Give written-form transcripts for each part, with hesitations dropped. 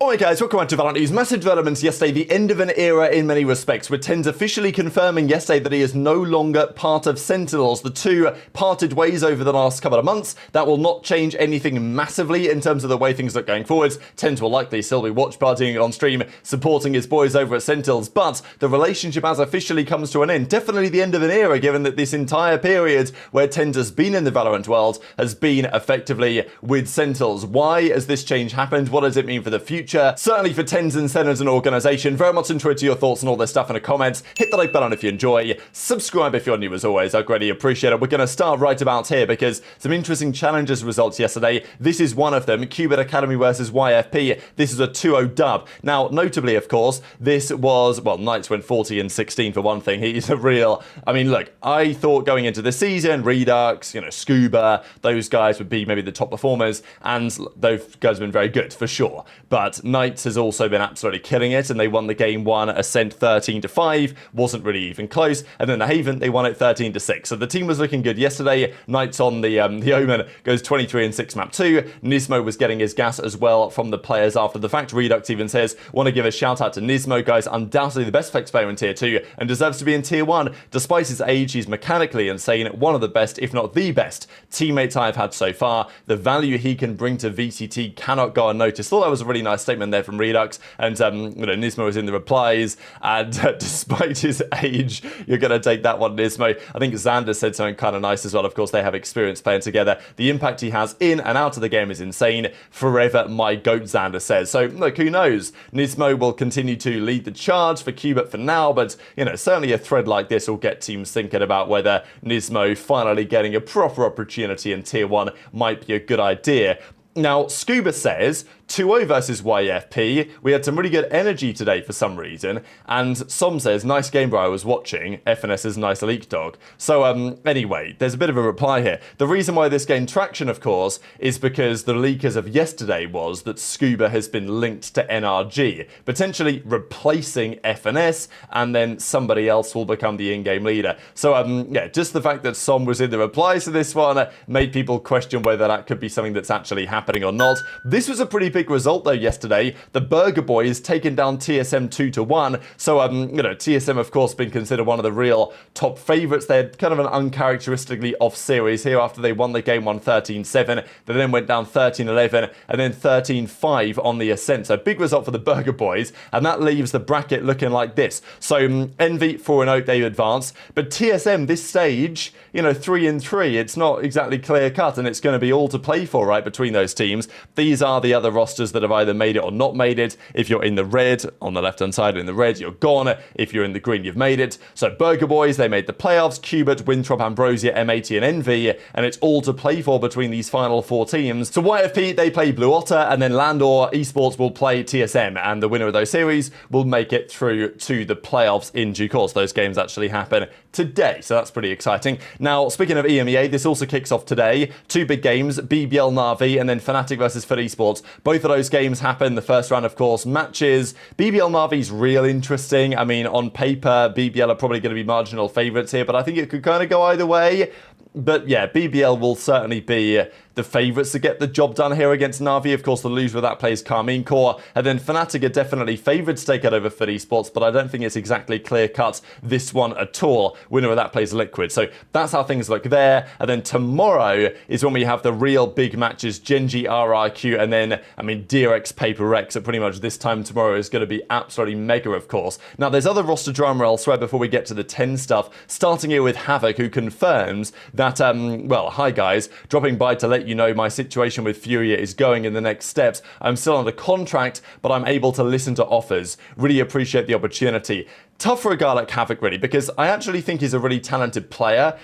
Alright guys, welcome back to VALORANT News. Massive developments yesterday, the end of an era in many respects, with TenZ officially confirming yesterday that he is no longer part of Sentinels. The two parted ways over the last couple of months. That will not change anything massively in terms of the way things look going forwards. TenZ will likely still be watch partying on stream, supporting his boys over at Sentinels, but the relationship has officially comes to an end. Definitely the end of an era, given that this entire period where TenZ has been in the VALORANT world has been effectively with Sentinels. Why has this change happened? What does it mean for the future? Certainly for TenZ and Sen as an organisation. Very much enjoyed your thoughts on all this stuff in the comments. Hit the like button if you enjoy. Subscribe if you're new as always. I greatly appreciate it. We're going to start right about here because some interesting challenges results yesterday. This is one of them. Qubit Academy versus YFP. This is a 2-0 dub. Now, notably, of course, this was, well, Knights went 40 and 16 for one thing. He's a real, I mean, look, I thought going into the season, Redux, Scuba, those guys would be maybe the top performers, and those guys have been very good for sure. But Knights has also been absolutely killing it, and they won the game 1 Ascent 13-5, wasn't really even close, and then the Haven, they won it 13-6. So the team was looking good yesterday. Knights on the Omen goes 23 and 6 map 2. Nismo was getting his gas as well from the players after the fact. Redux even says, want to give a shout out to Nismo, guys, undoubtedly the best flex player in tier 2 and deserves to be in tier 1. Despite his age, he's mechanically insane, one of the best, if not the best teammates I've had so far. The value he can bring to VCT cannot go unnoticed. Thought that was a really nice statement there from Redux, and Nismo was in the replies, and despite his age, you're going to take that one, Nismo. I think Xander said something kind of nice as well. Of course, they have experience playing together. The impact he has in and out of the game is insane. Forever my GOAT, Xander says. So, look, who knows? Nismo will continue to lead the charge for Qubit for now, but, certainly a thread like this will get teams thinking about whether Nismo finally getting a proper opportunity in tier 1 might be a good idea. Now, Scuba says, 2-0 versus YFP. We had some really good energy today for some reason. And Som says, nice game, bro, I was watching. FNS's nice leak dog. So, anyway, there's a bit of a reply here. The reason why this gained traction, of course, is because the leak as of yesterday was that Scuba has been linked to NRG, potentially replacing FNS, and then somebody else will become the in-game leader. So, yeah, just the fact that Som was in the replies to this one made people question whether that could be something that's actually happening or not. This was a pretty big result though yesterday. The Burger Boys taken down TSM 2-1. So TSM of course been considered one of the real top favourites. They had kind of an uncharacteristically off series here after they won the game 1 13-7. They then went down 13-11 and then 13-5 on the Ascent. So big result for the Burger Boys, and that leaves the bracket looking like this. So Envy 4-0, they advance, but TSM this stage, 3-3. It's not exactly clear cut, and it's going to be all to play for, right, between those teams. These are the other rosters that have either made it or not made it. If you're in the red, on the left-hand side in the red, you're gone. If you're in the green, you've made it. So Burger Boys, they made the playoffs. Qubit, Winthrop, Ambrosia, M80 and Envy, and it's all to play for between these final 4 teams. So YFP, they play Blue Otter, and then Landor Esports will play TSM, and the winner of those series will make it through to the playoffs in due course. Those games actually happen today, so that's pretty exciting. Now, speaking of EMEA, this also kicks off today. 2 big games, BBL Na'Vi and then Fnatic versus Fit Esports. Both of those games happen. The first round, of course, matches. BBL Na'Vi's real interesting. I mean, on paper, BBL are probably going to be marginal favourites here, but I think it could kind of go either way. But yeah, BBL will certainly be the favourites to get the job done here against Na'Vi. Of course, the loser of that plays Carmine Core. And then Fnatic are definitely favoured to take it over Fit Esports, but I don't think it's exactly clear-cut this one at all. Winner of that plays Liquid. So that's how things look there. And then tomorrow is when we have the real big matches, Gen.G, RRQ, and then, DRX, Paper Rex. So pretty much this time tomorrow is going to be absolutely mega, of course. Now, there's other roster drama elsewhere before we get to the 10 stuff, starting here with Havoc, who confirms that, well, hi guys, dropping by to let you know my situation with Furia is going in the next steps. I'm still under contract, but I'm able to listen to offers. Really appreciate the opportunity. Tough for a guy like Havoc, really, because I actually think he's a really talented player.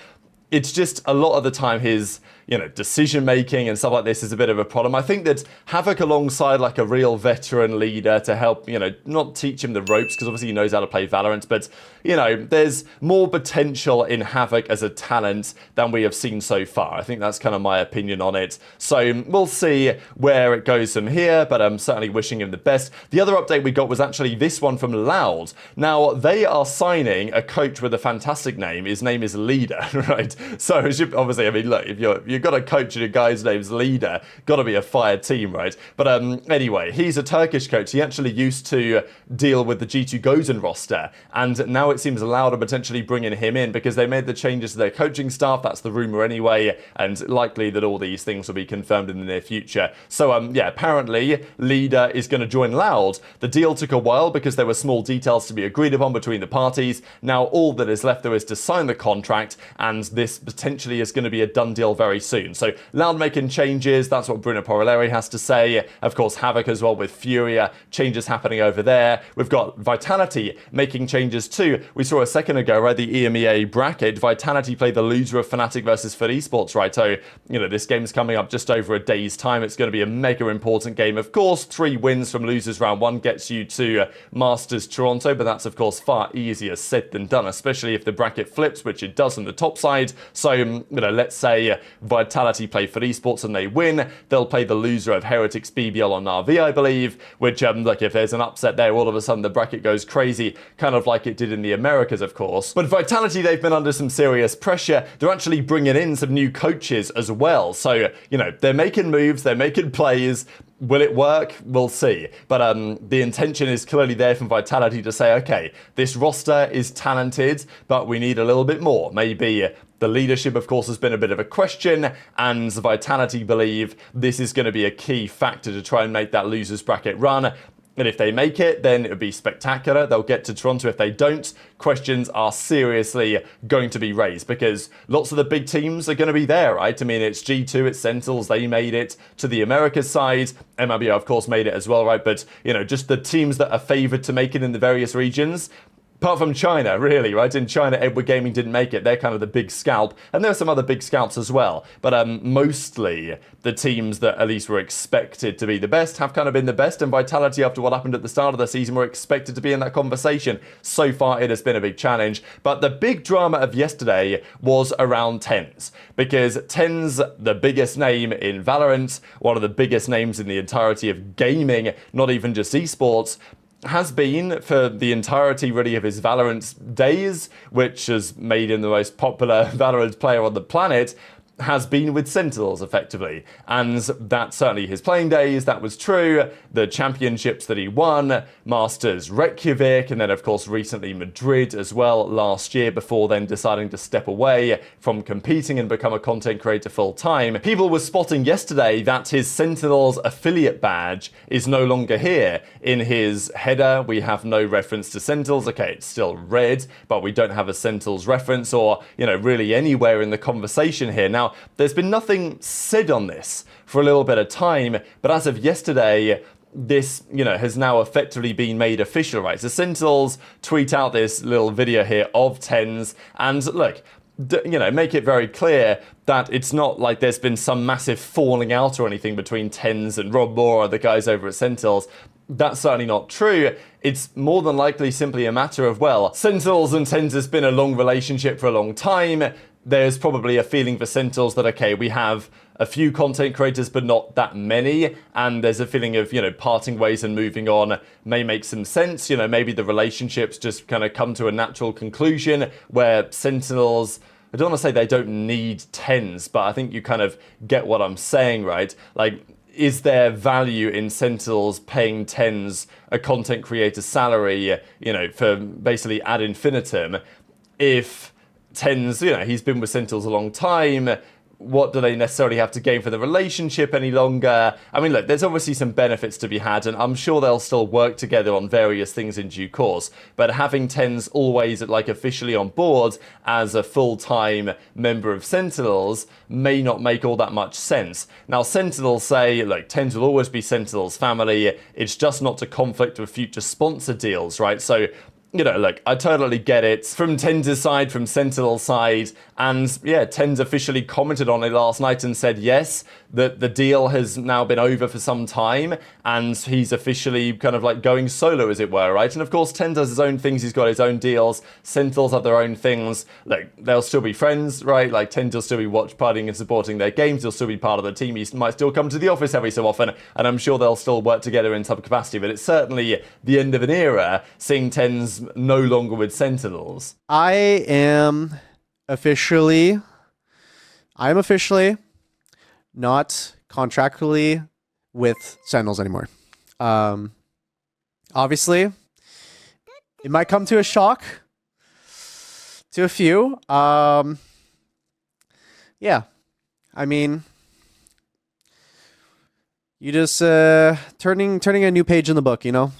It's just a lot of the time his decision making and stuff like this is a bit of a problem. I think that Havoc alongside like a real veteran leader to help, not teach him the ropes, because obviously he knows how to play Valorant, but there's more potential in Havoc as a talent than we have seen so far. I think that's kind of my opinion on it. So we'll see where it goes from here, but I'm certainly wishing him the best. The other update we got was actually this one from Loud. Now, they are signing a coach with a fantastic name. His name is Leader, right? So obviously, look, if you you've got a coach and a guy's name's Leader, got to be a fire team, right? But anyway, he's a Turkish coach. He actually used to deal with the G2 Gozen roster, and now it seems Loud are potentially bringing him in because they made the changes to their coaching staff. That's the rumor anyway, and likely that all these things will be confirmed in the near future. So yeah, apparently Leader is going to join Loud. The deal took a while because there were small details to be agreed upon between the parties. Now all that is left though is to sign the contract, and this potentially is going to be a done deal very soon. So Loud making changes, that's what Bruno Porelleri has to say. Of course, Havoc as well with Furia, changes happening over there. We've got Vitality making changes too. We saw a second ago, right, the EMEA bracket, Vitality play the loser of Fnatic versus Fit Esports, right? So, you know, this game's coming up just over a day's time. It's going to be a mega important game. Of course, 3 wins from losers round 1 gets you to Masters Toronto, but that's of course far easier said than done, especially if the bracket flips, which it does on the top side. So, you know, let's say Vitality play Fit Esports and they win, they'll play the loser of Heretics BBL on Na'Vi, I believe, which, look, if there's an upset there, all of a sudden the bracket goes crazy, kind of like it did in the Americas, of course. But Vitality, they've been under some serious pressure. They're actually bringing in some new coaches as well. So, you know, they're making moves, they're making plays. Will it work? We'll see. But the intention is clearly there from Vitality to say, okay, this roster is talented, but we need a little bit more. Maybe the leadership, of course, has been a bit of a question, and Vitality believe this is going to be a key factor to try and make that losers bracket run. And if they make it, then it would be spectacular. They'll get to Toronto. If they don't, questions are seriously going to be raised because lots of the big teams are going to be there, right? I mean, it's G2, it's Sentinels, they made it to the Americas side. MLBO, of course, made it as well, right? But, you know, just the teams that are favored to make it in the various regions, apart from China, really, right? In China, Edward Gaming didn't make it. They're kind of the big scalp. And there are some other big scalps as well. But mostly the teams that at least were expected to be the best have kind of been the best. And Vitality, after what happened at the start of the season, were expected to be in that conversation. So far, it has been a big challenge. But the big drama of yesterday was around TenZ. Because TenZ, the biggest name in VALORANT, one of the biggest names in the entirety of gaming, not even just esports, has been for the entirety really of his Valorant days, which has made him the most popular Valorant player on the planet, has been with Sentinels, effectively. And that's certainly his playing days, that was true. The championships that he won, Masters Reykjavik, and then of course recently Madrid as well last year, before then deciding to step away from competing and become a content creator full time. People were spotting yesterday that his Sentinels affiliate badge is no longer here. In his header, we have no reference to Sentinels. Okay, it's still red, but we don't have a Sentinels reference or, you know, really anywhere in the conversation here. Now, there's been nothing said on this for a little bit of time, but as of yesterday, this, you know, has now effectively been made official, right? So Sentinels tweet out this little video here of TenZ, and look, you know, make it very clear that it's not like there's been some massive falling out or anything between TenZ and Rob Moore, the guys over at Sentinels. That's certainly not true. It's more than likely simply a matter of, well, Sentinels and TenZ has been a long relationship for a long time. There's probably a feeling for Sentinels that, okay, we have a few content creators, but not that many. And there's a feeling of, you know, parting ways and moving on may make some sense. You know, maybe the relationships just kind of come to a natural conclusion where Sentinels, I don't want to say they don't need TenZ, but I think you kind of get what I'm saying, right? Like, is there value in Sentinels paying TenZ a content creator salary, you know, for basically ad infinitum, if TenZ, you know, he's been with Sentinels a long time, what do they necessarily have to gain for the relationship any longer? I mean, look, there's obviously some benefits to be had, and I'm sure they'll still work together on various things in due course, but having TenZ always, like, officially on board as a full-time member of Sentinels may not make all that much sense. Now, Sentinels say, look, TenZ will always be Sentinels' family, it's just not to conflict with future sponsor deals, right? So, you know, look, I totally get it. From TenZ's side, from Sentinel's side, and yeah, TenZ officially commented on it last night and said yes, that the deal has now been over for some time, and he's officially kind of like going solo, as it were, right? And of course, TenZ has his own things, he's got his own deals, Sentinels have their own things. Like, they'll still be friends, right? Like, TenZ will still be watch partying and supporting their games, he'll still be part of the team, he might still come to the office every so often, and I'm sure they'll still work together in some capacity, but it's certainly the end of an era, seeing TenZ no longer with Sentinels. I'm officially not contractually with Sentinels anymore. Obviously, it might come to a shock to a few. Yeah, I mean, you just turning a new page in the book, you know.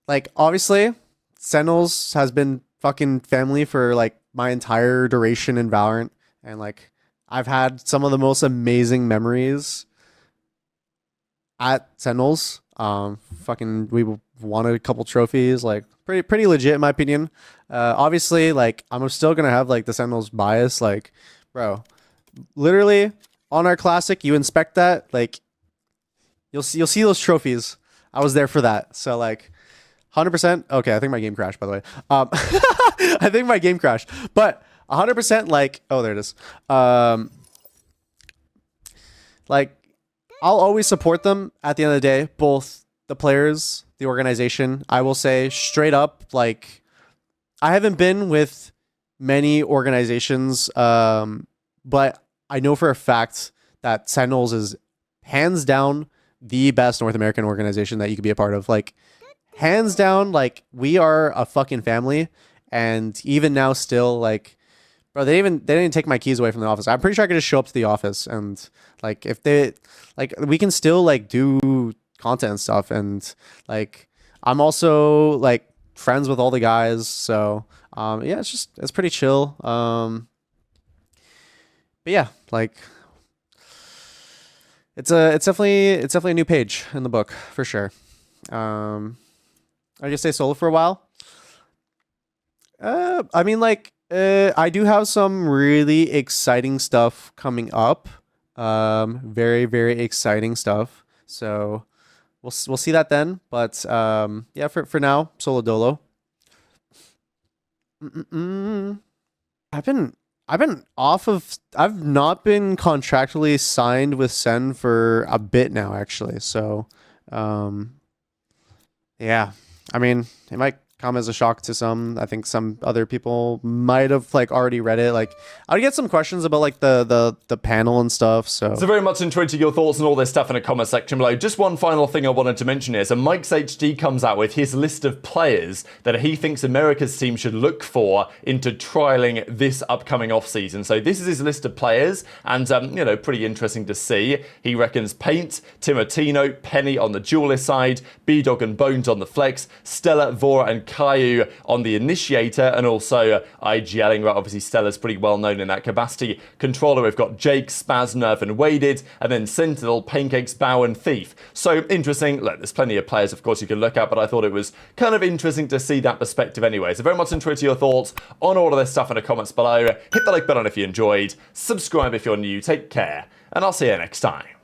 Like obviously, Sentinels has been fucking family for like my entire duration in Valorant, and like I've had some of the most amazing memories at Sentinels. Fucking we won a couple trophies, like pretty legit in my opinion. Obviously, like I'm still gonna have like the Sentinels bias, like bro. Literally on our classic, you inspect that, like you'll see those trophies. I was there for that, so like 100%. Okay, I think my game crashed, by the way. I think my game crashed, but 100% like, oh, there it is. Like, I'll always support them at the end of the day, both the players, the organization. I will say straight up, like, I haven't been with many organizations, but I know for a fact that Sentinels is hands down the best North American organization that you could be a part of. Like, hands down, like, we are a fucking family. And even now still, like, bro, they didn't take my keys away from the office. I'm pretty sure I could just show up to the office and like if they like we can still like do content and stuff, and like I'm also like friends with all the guys, so yeah, it's pretty chill. But yeah, like it's definitely a new page in the book for sure. I just stay solo for a while. I mean, like, I do have some really exciting stuff coming up. Very, very exciting stuff. So we'll see that then. But yeah, for now, solo dolo. I've been off of. I've not been contractually signed with Sen for a bit now, actually. So, yeah. I mean, it might come as a shock to some. I think some other people might have like already read it. Like I would get some questions about like the panel and stuff. So very much enjoyed your thoughts on all this stuff in the comment section below. Just one final thing I wanted to mention here. So Mike's HD comes out with his list of players that he thinks America's team should look for into trialing this upcoming off season. So this is his list of players, and you know, pretty interesting to see. He reckons Paint, Timotino, Penny on the duelist side, B-Dog and Bones on the flex, Stella, Vora and Caillou on the initiator, and also IGLing, right? Obviously Stella's pretty well known in that capacity. Controller, we've got Jake, Spaz, Nerf and Waded, and then Sentinel, Pancakes, Bow and Thief. So interesting. Look, there's plenty of players of course you can look at, but I thought it was kind of interesting to see that perspective anyway. So very much enjoyed your thoughts on all of this stuff in the comments below. Hit the like button if you enjoyed, subscribe if you're new, take care, and I'll see you next time.